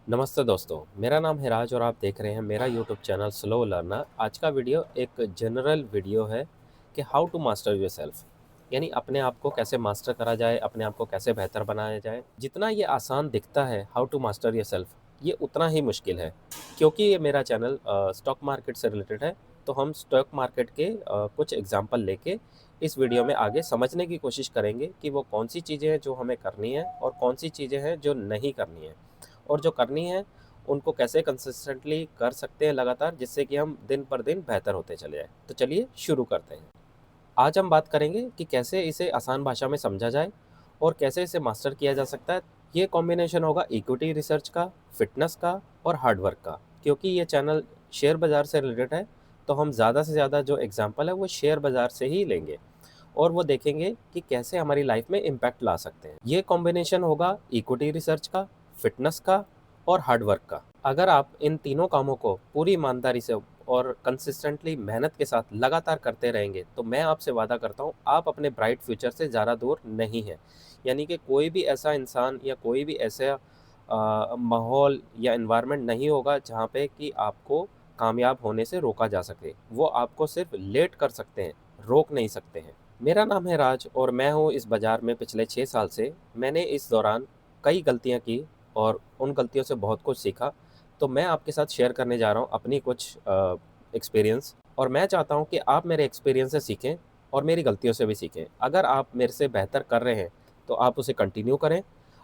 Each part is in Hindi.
नमस्ते दोस्तों, मेरा नाम है राज और आप देख रहे हैं मेरा यूट्यूब चैनल स्लो लर्नर। आज का वीडियो एक जनरल वीडियो है कि हाउ टू मास्टर योरसेल्फ, यानी अपने आप को कैसे मास्टर करा जाए, अपने आप को कैसे बेहतर बनाया जाए। जितना ये आसान दिखता है हाउ टू मास्टर योरसेल्फ, ये उतना ही मुश्किल है। क्योंकि ये मेरा चैनल स्टॉक मार्केट से रिलेटेड है, तो हम स्टॉक मार्केट के कुछ एग्जाम्पल लेके इस वीडियो में आगे समझने की कोशिश करेंगे कि वो कौन सी चीज़ें हैं जो हमें करनी है और कौन सी चीज़ें हैं जो नहीं करनी है, और जो करनी है उनको कैसे कंसिस्टेंटली कर सकते हैं लगातार, जिससे कि हम दिन पर दिन बेहतर होते चले जाएँ। तो चलिए शुरू करते हैं। आज हम बात करेंगे कि कैसे इसे आसान भाषा में समझा जाए और कैसे इसे मास्टर किया जा सकता है। ये कॉम्बिनेशन होगा इक्विटी रिसर्च का, फिटनेस का और हार्ड वर्क का। क्योंकि ये चैनल शेयर बाज़ार से रिलेटेड है, तो हम ज़्यादा से ज़्यादा जो एग्ज़ाम्पल है वो शेयर बाज़ार से ही लेंगे और वो देखेंगे कि कैसे हमारी लाइफ में इम्पैक्ट ला सकते हैं। ये कॉम्बिनेशन होगा इक्विटी रिसर्च का, फिटनेस का और हार्ड वर्क का। अगर आप इन तीनों कामों को पूरी ईमानदारी से और कंसिस्टेंटली मेहनत के साथ लगातार करते रहेंगे, तो मैं आपसे वादा करता हूँ आप अपने ब्राइट फ्यूचर से ज़्यादा दूर नहीं हैं। यानी कि कोई भी ऐसा इंसान या कोई भी ऐसा माहौल या एनवायरनमेंट नहीं होगा जहाँ पे कि आपको कामयाब होने से रोका जा सके। वो आपको सिर्फ लेट कर सकते हैं, रोक नहीं सकते हैं। मेरा नाम है राज और मैं हूँ इस बाज़ार में पिछले 6 साल से। मैंने इस दौरान कई गलतियाँ की और उन गलतियों से बहुत कुछ सीखा। तो मैं आपके साथ शेयर करने जा रहा हूँ अपनी कुछ एक्सपीरियंस, और मैं चाहता हूँ कि आप मेरे एक्सपीरियंस से सीखें और मेरी गलतियों से भी सीखें। अगर आप मेरे से बेहतर कर रहे हैं, तो आप उसे कंटिन्यू करें।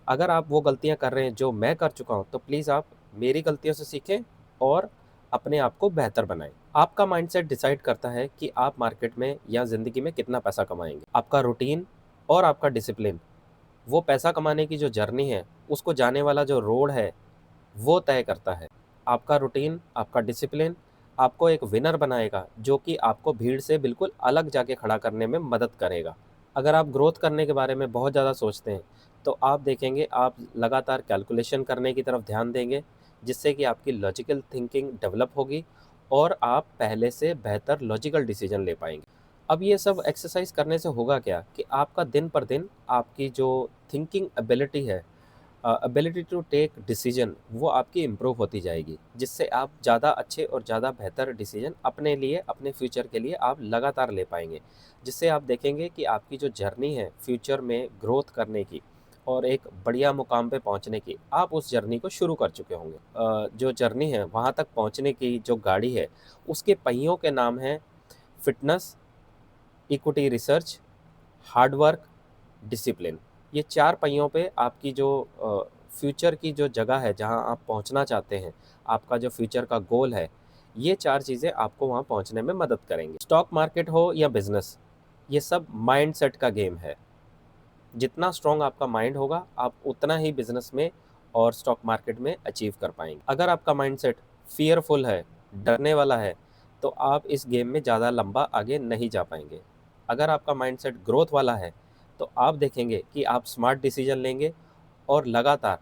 अगर आप वो गलतियाँ कर रहे हैं जो मैं कर चुका हूँ, तो प्लीज़ आप मेरी गलतियों से सीखें और अपने आप को बेहतर बनाएँ। आपका माइंडसेट डिसाइड करता है कि आप मार्केट में या ज़िंदगी में कितना पैसा कमाएँगे। आपका रूटीन और आपका डिसिप्लिन, वो पैसा कमाने की जो जर्नी है, उसको जाने वाला जो रोड है, वो तय करता है। आपका रूटीन, आपका डिसिप्लिन आपको एक विनर बनाएगा, जो कि आपको भीड़ से बिल्कुल अलग जाके खड़ा करने में मदद करेगा। अगर आप ग्रोथ करने के बारे में बहुत ज़्यादा सोचते हैं, तो आप देखेंगे आप लगातार कैलकुलेशन करने की तरफ ध्यान देंगे, जिससे कि आपकी लॉजिकल थिंकिंग डेवलप होगी और आप पहले से बेहतर लॉजिकल डिसीजन ले पाएँगे। अब ये सब एक्सरसाइज़ करने से होगा क्या कि आपका दिन पर दिन आपकी जो थिंकिंग एबिलिटी है, एबिलिटी टू टेक डिसीजन, वो आपकी इम्प्रूव होती जाएगी, जिससे आप ज़्यादा अच्छे और ज़्यादा बेहतर डिसीजन अपने लिए, अपने फ्यूचर के लिए आप लगातार ले पाएंगे। जिससे आप देखेंगे कि आपकी जो जर्नी है फ्यूचर में ग्रोथ करने की और एक बढ़िया मुकाम पे पहुंचने की, आप उस जर्नी को शुरू कर चुके होंगे। जो जर्नी है वहां तक पहुंचने की जो गाड़ी है, उसके पहियों के नाम है fitness, equity research, hard work, discipline. ये 4 पहियों पे आपकी जो फ्यूचर की जो जगह है, जहाँ आप पहुँचना चाहते हैं, आपका जो फ्यूचर का गोल है, ये 4 चीज़ें आपको वहाँ पहुँचने में मदद करेंगी। स्टॉक मार्केट हो या बिज़नेस, ये सब माइंडसेट का गेम है। जितना स्ट्रॉन्ग आपका माइंड होगा, आप उतना ही बिज़नेस में और स्टॉक मार्केट में अचीव कर पाएँगे। अगर आपका माइंडसेट फ़ियरफुल है, डरने वाला है, तो आप इस गेम में ज़्यादा लंबा आगे नहीं जा पाएँगे। अगर आपका माइंडसेट ग्रोथ वाला है, तो आप देखेंगे कि आप स्मार्ट डिसीज़न लेंगे और लगातार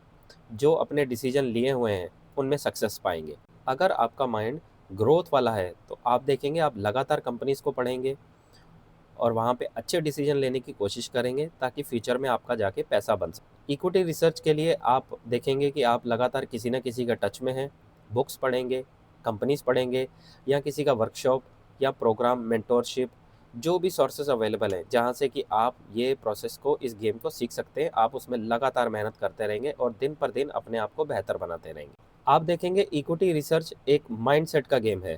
जो अपने डिसीज़न लिए हुए हैं, उनमें सक्सेस पाएँगे। अगर आपका माइंड ग्रोथ वाला है, तो आप देखेंगे आप लगातार कंपनीज़ को पढ़ेंगे और वहाँ पे अच्छे डिसीजन लेने की कोशिश करेंगे, ताकि फ्यूचर में आपका जाके पैसा बन सके। इक्विटी रिसर्च के लिए आप देखेंगे कि आप लगातार किसी न किसी के टच में हैं, बुक्स पढ़ेंगे, कंपनीज़ पढ़ेंगे या किसी का वर्कशॉप या प्रोग्राम, मेंटोरशिप, जो भी सोर्सेज़ अवेलेबल हैं, जहाँ से कि आप ये प्रोसेस को, इस गेम को सीख सकते हैं। आप उसमें लगातार मेहनत करते रहेंगे और दिन पर दिन अपने आप को बेहतर बनाते रहेंगे। आप देखेंगे इक्विटी रिसर्च एक माइंडसेट का गेम है,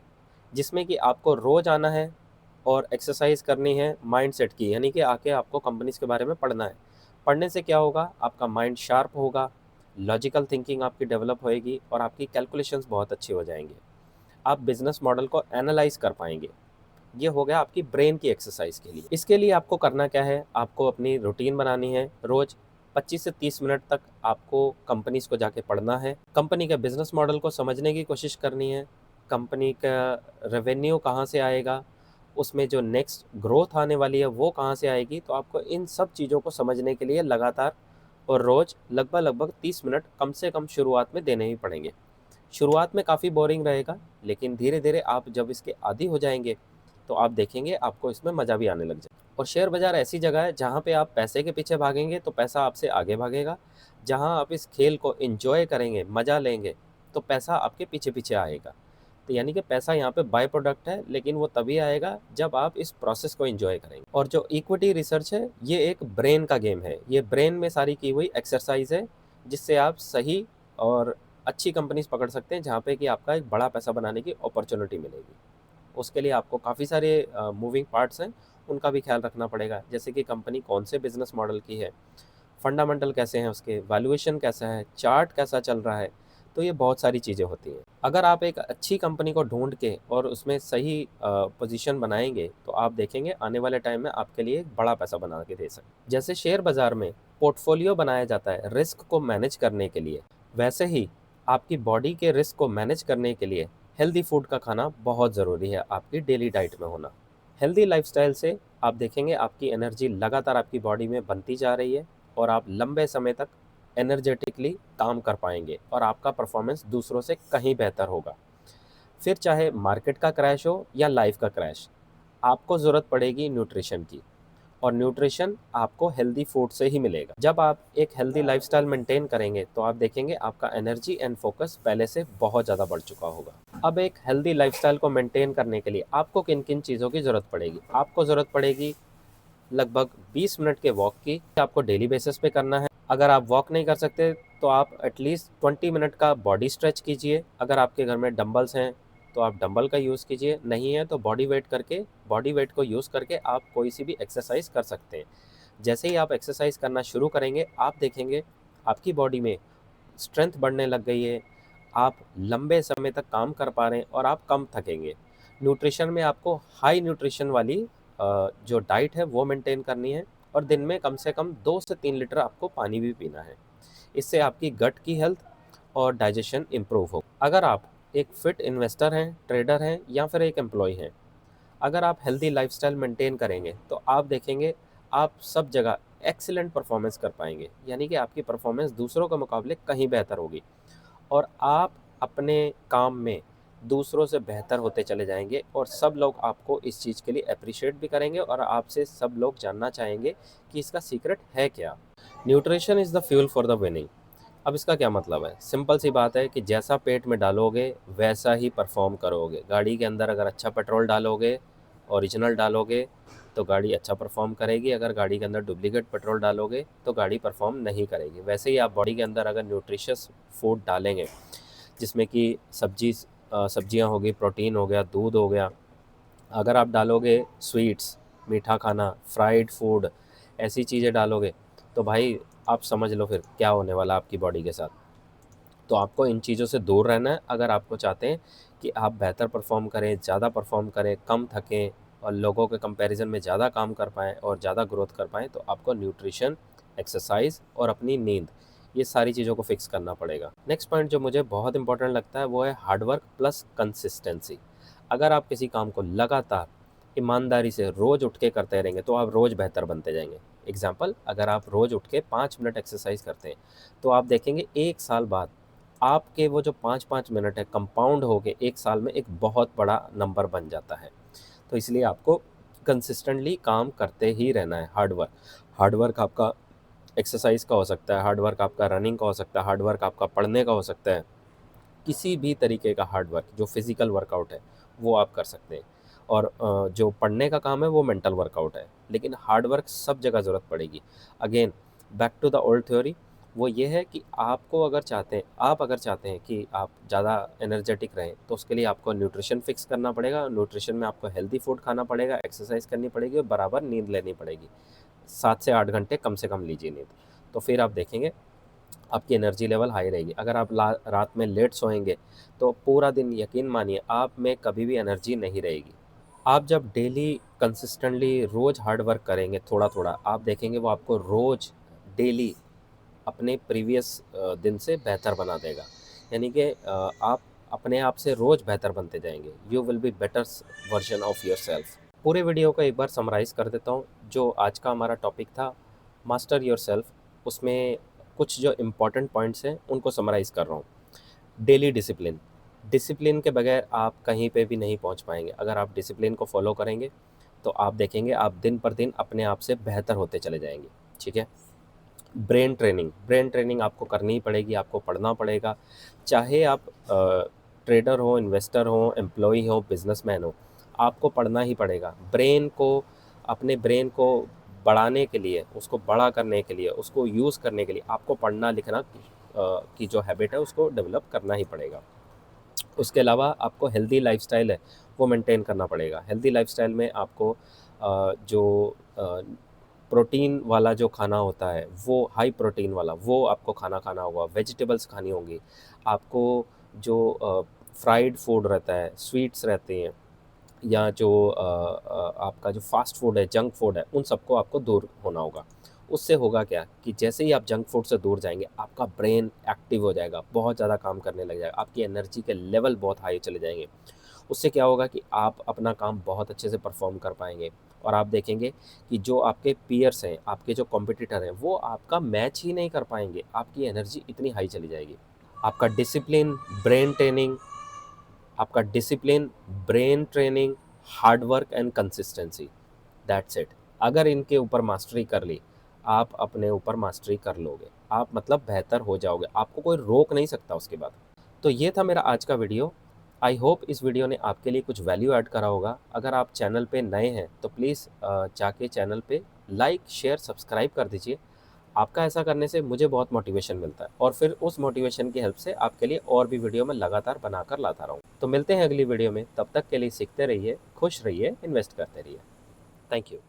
जिसमें कि आपको रोज़ आना है और एक्सरसाइज करनी है माइंडसेट की, यानी कि आके आपको कंपनीज़ के बारे में पढ़ना है। पढ़ने से क्या होगा, आपका माइंड शार्प होगा, लॉजिकल थिंकिंग आपकी डेवलप होएगी और आपकी कैलकुलेशंस बहुत अच्छी हो जाएँगी। आप बिज़नेस मॉडल को एनालाइज़ कर पाएँगे। ये हो गया आपकी ब्रेन की एक्सरसाइज के लिए। इसके लिए आपको करना क्या है, आपको अपनी रूटीन बनानी है। रोज़ 25 से 30 मिनट तक आपको कंपनीज़ को जाके पढ़ना है। कंपनी के बिज़नेस मॉडल को समझने की कोशिश करनी है। कंपनी का रेवेन्यू कहाँ से आएगा, उसमें जो नेक्स्ट ग्रोथ आने वाली है वो कहाँ से आएगी। तो आपको इन सब चीज़ों को समझने के लिए लगातार और रोज़ लगभग 30 मिनट कम से कम शुरुआत में देने ही पड़ेंगे। शुरुआत में काफ़ी बोरिंग रहेगा, लेकिन धीरे-धीरे आप जब इसके आदी हो जाएँगे, तो आप देखेंगे आपको इसमें मज़ा भी आने लग जाए। और शेयर बाज़ार ऐसी जगह है जहाँ पे आप पैसे के पीछे भागेंगे तो पैसा आपसे आगे भागेगा, जहाँ आप इस खेल को एंजॉय करेंगे, मज़ा लेंगे, तो पैसा आपके पीछे-पीछे आएगा। तो यानी कि पैसा यहाँ पे बाय प्रोडक्ट है, लेकिन वो तभी आएगा जब आप इस प्रोसेस को एंजॉय करेंगे। और जो इक्विटी रिसर्च है, ये एक ब्रेन का गेम है। ये ब्रेन में सारी की हुई एक्सरसाइज है, जिससे आप सही और अच्छी कंपनीज पकड़ सकते हैं, जहाँ पे कि आपका एक बड़ा पैसा बनाने की अपॉर्चुनिटी मिलेगी। उसके लिए आपको काफ़ी सारे मूविंग पार्ट्स हैं, उनका भी ख्याल रखना पड़ेगा, जैसे कि कंपनी कौन से बिजनेस मॉडल की है, फंडामेंटल कैसे हैं उसके, वैल्यूएशन कैसा है, चार्ट कैसा चल रहा है। तो ये बहुत सारी चीज़ें होती हैं। अगर आप एक अच्छी कंपनी को ढूंढ के और उसमें सही पोजीशन बनाएंगे, तो आप देखेंगे आने वाले टाइम में आपके लिए एक बड़ा पैसा बना के दे सकते। जैसे शेयर बाजार में पोर्टफोलियो बनाया जाता है रिस्क को मैनेज करने के लिए, वैसे ही आपकी बॉडी के रिस्क को मैनेज करने के लिए हेल्दी फूड का खाना बहुत ज़रूरी है आपकी डेली डाइट में होना। हेल्दी लाइफस्टाइल से आप देखेंगे आपकी एनर्जी लगातार आपकी बॉडी में बनती जा रही है, और आप लंबे समय तक एनर्जेटिकली काम कर पाएंगे, और आपका परफॉर्मेंस दूसरों से कहीं बेहतर होगा। फिर चाहे मार्केट का क्रैश हो या लाइफ का क्रैश, आपको ज़रूरत पड़ेगी न्यूट्रिशन की, और न्यूट्रिशन आपको हेल्दी फूड से ही मिलेगा। जब आप एक हेल्दी लाइफस्टाइल मेंटेन करेंगे, तो आप देखेंगे आपका एनर्जी एंड फोकस पहले से बहुत ज़्यादा बढ़ चुका होगा। अब एक हेल्दी लाइफस्टाइल को मेंटेन करने के लिए आपको किन किन चीज़ों की ज़रूरत पड़ेगी? आपको ज़रूरत पड़ेगी लगभग 20 मिनट के वॉक की, आपको डेली बेसिस पे करना है। अगर आप वॉक नहीं कर सकते, तो आप एटलीस्ट 20 मिनट का बॉडी स्ट्रेच कीजिए। अगर आपके घर में डंबल्स हैं, तो आप डंबल का यूज़ कीजिए, नहीं है तो बॉडी वेट को यूज़ करके आप कोई सी भी एक्सरसाइज कर सकते हैं। जैसे ही आप एक्सरसाइज करना शुरू करेंगे, आप देखेंगे आपकी बॉडी में स्ट्रेंथ बढ़ने लग गई है, आप लंबे समय तक काम कर पा रहे हैं, और आप कम थकेंगे। न्यूट्रिशन में आपको हाई न्यूट्रिशन वाली जो डाइट है वो मेंटेन करनी है, और दिन में कम से कम 2 से 3 लीटर आपको पानी भी पीना है। इससे आपकी गट की हेल्थ और डाइजेशन इम्प्रूव हो। अगर आप एक फिट इन्वेस्टर हैं, ट्रेडर हैं, या फिर एक एम्प्लॉय हैं, अगर आप हेल्दी लाइफस्टाइल मेंटेन करेंगे, तो आप देखेंगे आप सब जगह एक्सीलेंट परफॉर्मेंस कर पाएंगे, यानी कि आपकी परफॉर्मेंस दूसरों के मुकाबले कहीं बेहतर होगी, और आप अपने काम में दूसरों से बेहतर होते चले जाएंगे, और सब लोग आपको इस चीज़ के लिए अप्रिशिएट भी करेंगे, और आपसे सब लोग जानना चाहेंगे कि इसका सीक्रेट है क्या। Nutrition is the fuel for the winning. अब इसका क्या मतलब है? सिंपल सी बात है कि जैसा पेट में डालोगे वैसा ही परफॉर्म करोगे। गाड़ी के अंदर अगर अच्छा पेट्रोल डालोगे, ओरिजिनल डालोगे, तो गाड़ी अच्छा परफॉर्म करेगी। अगर गाड़ी के अंदर डुप्लीकेट पेट्रोल डालोगे, तो गाड़ी परफॉर्म नहीं करेगी। वैसे ही आप बॉडी के अंदर अगर न्यूट्रिशियस फूड डालेंगे, जिसमें कि सब्जियां होगी, प्रोटीन हो गया, दूध हो गया, अगर आप डालोगे स्वीट्स, मीठा खाना, फ्राइड फूड, ऐसी चीज़ें डालोगे, तो भाई आप समझ लो फिर क्या होने वाला आपकी बॉडी के साथ। तो आपको इन चीज़ों से दूर रहना है, अगर आपको चाहते हैं कि आप बेहतर परफॉर्म करें, ज़्यादा परफॉर्म करें, कम थकें, और लोगों के कंपैरिजन में ज़्यादा काम कर पाएँ और ज़्यादा ग्रोथ कर पाएँ, तो आपको न्यूट्रिशन, एक्सरसाइज और अपनी नींद, ये सारी चीज़ों को फिक्स करना पड़ेगा। नेक्स्ट पॉइंट जो मुझे बहुत इंपॉर्टेंट लगता है, वो है हार्डवर्क प्लस कंसिस्टेंसी। अगर आप किसी काम को लगातार ईमानदारी से रोज़ उठ के करते रहेंगे, तो आप रोज़ बेहतर बनते जाएंगे। एग्जाम्पल, अगर आप रोज़ उठ के 5 मिनट एक्सरसाइज करते हैं, तो आप देखेंगे 1 साल बाद आपके वो जो 5-5 मिनट है कंपाउंड होके 1 साल में एक बहुत बड़ा नंबर बन जाता है। तो इसलिए आपको कंसिस्टेंटली काम करते ही रहना है। हार्ड वर्क आपका एक्सरसाइज का हो सकता है, हार्ड वर्क आपका रनिंग का हो सकता है, हार्ड वर्क आपका पढ़ने का हो सकता है। किसी भी तरीके का हार्ड वर्क जो फिज़िकल वर्कआउट है, वो आप कर सकते हैं। और जो पढ़ने का काम है वो मेंटल वर्कआउट है, लेकिन हार्ड वर्क सब जगह ज़रूरत पड़ेगी। Again back to the old theory, वो ये है कि आप अगर चाहते हैं कि आप ज़्यादा एनर्जेटिक रहें, तो उसके लिए आपको न्यूट्रिशन फिक्स करना पड़ेगा। न्यूट्रिशन में आपको हेल्दी फूड खाना पड़ेगा, एक्सरसाइज करनी पड़ेगी, और बराबर नींद लेनी पड़ेगी। 7 से 8 घंटे कम से कम लीजिए नींद। तो फिर आप देखेंगे आपकी एनर्जी लेवल हाई रहेगी। अगर आप रात में लेट सोएंगे, तो पूरा दिन यकीन मानिए आप में कभी भी एनर्जी नहीं रहेगी। आप जब डेली कंसिस्टेंटली रोज़ हार्ड वर्क करेंगे थोड़ा थोड़ा, आप देखेंगे वो आपको रोज़ डेली अपने प्रीवियस दिन से बेहतर बना देगा। यानी कि आप अपने आप से रोज़ बेहतर बनते जाएंगे। You will be better version of your self. पूरे वीडियो को एक बार समराइज़ कर देता हूँ। जो आज का हमारा टॉपिक था, मास्टर योर सेल्फ, उसमें कुछ जो इम्पोर्टेंट पॉइंट्स हैं उनको समराइज़ कर रहा हूँ। डेली डिसिप्लिन, डिसिप्लिन के बगैर आप कहीं पे भी नहीं पहुंच पाएंगे। अगर आप डिसिप्लिन को फॉलो करेंगे तो आप देखेंगे आप दिन पर दिन अपने आप से बेहतर होते चले जाएंगे। ठीक है। ब्रेन ट्रेनिंग आपको करनी ही पड़ेगी, आपको पढ़ना पड़ेगा। चाहे आप ट्रेडर हो, इन्वेस्टर हो, एम्प्लॉय हो, बिजनेसमैन हो, आपको पढ़ना ही पड़ेगा। अपने ब्रेन को बढ़ाने के लिए, उसको बड़ा करने के लिए, उसको यूज़ करने के लिए आपको पढ़ना लिखना की जो हैबिट है उसको डेवलप करना ही पड़ेगा। उसके अलावा आपको हेल्दी लाइफस्टाइल है वो मेंटेन करना पड़ेगा। हेल्दी लाइफस्टाइल में आपको जो प्रोटीन वाला जो खाना होता है, वो हाई प्रोटीन वाला वो आपको खाना खाना होगा। वेजिटेबल्स खानी होंगी आपको। जो फ्राइड फूड रहता है, स्वीट्स रहते हैं, या जो आपका जो फास्ट फूड है, जंक फूड है, उन सबको आपको दूर होना होगा। उससे होगा क्या कि जैसे ही आप जंक फूड से दूर जाएंगे आपका ब्रेन एक्टिव हो जाएगा, बहुत ज़्यादा काम करने लग जाएगा, आपकी एनर्जी के लेवल बहुत हाई चले जाएंगे। उससे क्या होगा कि आप अपना काम बहुत अच्छे से परफॉर्म कर पाएंगे। और आप देखेंगे कि जो आपके पीयर्स हैं, आपके जो कॉम्पिटिटर हैं, वो आपका मैच ही नहीं कर पाएंगे, आपकी एनर्जी इतनी हाई चली जाएगी। आपका डिसिप्लिन, ब्रेन ट्रेनिंग आपका discipline, brain training, hard work and consistency, that's it. अगर इनके ऊपर मास्टरी कर ली, आप अपने ऊपर मास्टरी कर लोगे, आप मतलब बेहतर हो जाओगे, आपको कोई रोक नहीं सकता उसके बाद। तो ये था मेरा आज का वीडियो। आई होप इस वीडियो ने आपके लिए कुछ वैल्यू ऐड करा होगा। अगर आप चैनल पे नए हैं तो प्लीज़ जाके चैनल पे लाइक, शेयर, सब्सक्राइब कर दीजिए। आपका ऐसा करने से मुझे बहुत मोटिवेशन मिलता है और फिर उस मोटिवेशन की हेल्प से आपके लिए और भी वीडियो मैं लगातार बनाकर लाता रहूँ। तो मिलते हैं अगली वीडियो में, तब तक के लिए सीखते रहिए, खुश रहिए, इन्वेस्ट करते रहिए। Thank you.